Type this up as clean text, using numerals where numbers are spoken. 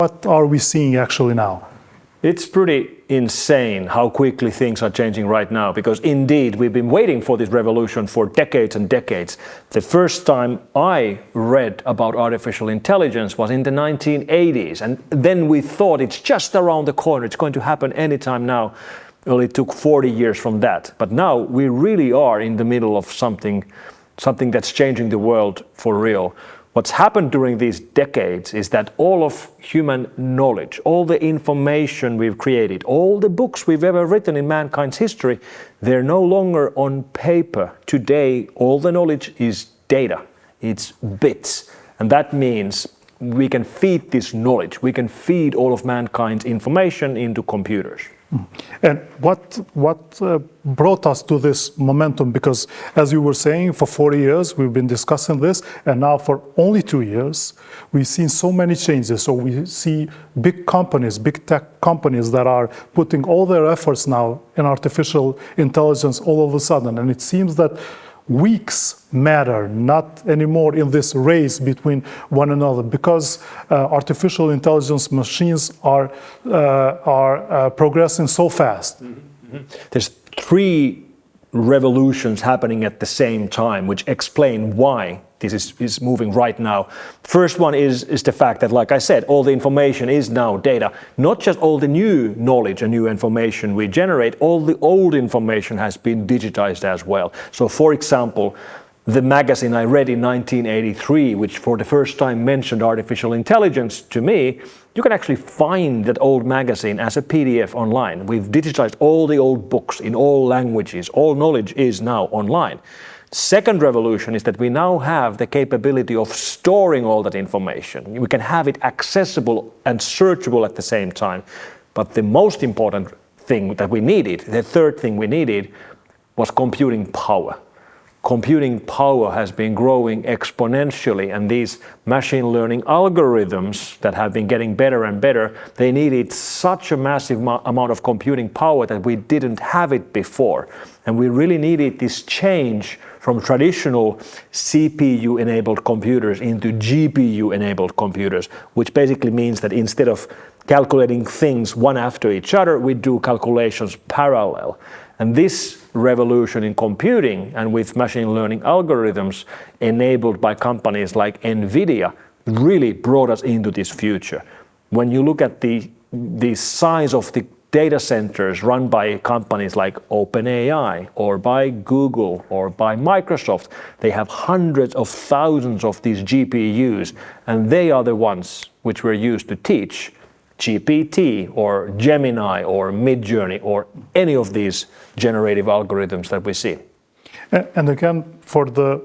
What are we seeing actually now? It's pretty insane how quickly things are changing right now, because indeed we've been waiting for this revolution for decades and decades. The first time I read about artificial intelligence was in the 1980s, and then we thought it's just around the corner, it's going to happen anytime now. Well, it took 40 years from that, but now we really are in the middle of something that's changing the world for real. What's happened during these decades is that all of human knowledge, all the information we've created, all the books we've ever written in mankind's history, they're no longer on paper. Today, all the knowledge is data, it's bits. And that means we can feed this knowledge, we can feed all of mankind's information into computers. And what brought us to this momentum? Because as you were saying, for 40 years we've been discussing this, and now for only 2 years we've seen so many changes. So we see big companies, big tech companies that are putting all their efforts now in artificial intelligence all of a sudden. And it seems that weeks matter, not anymore in this race between one another, because artificial intelligence machines are progressing so fast. There's 3 revolutions happening at the same time, which explain why this is moving right now. First one is the fact that, like I said, all the information is now data. Not just all the new knowledge and new information we generate, all the old information has been digitized as well. So for example, the magazine I read in 1983, which for the first time mentioned artificial intelligence to me, you can actually find that old magazine as a PDF online. We've digitized all the old books in all languages. All knowledge is now online. Second revolution is that we now have the capability of storing all that information. We can have it accessible and searchable at the same time. But the most important thing that we needed, the third thing we needed, was computing power. Computing power has been growing exponentially, and these machine learning algorithms that have been getting better and better, they needed such a massive amount of computing power that we didn't have it before. And we really needed this change from traditional CPU-enabled computers into GPU-enabled computers, which basically means that instead of calculating things one after each other, we do calculations parallel. And this revolution in computing and with machine learning algorithms enabled by companies like NVIDIA really brought us into this future. When you look at the size of the data centers run by companies like OpenAI or by Google or by Microsoft, they have hundreds of thousands of these GPUs, and they are the ones which were used to teach GPT or Gemini or Midjourney or any of these generative algorithms that we see. And again, for the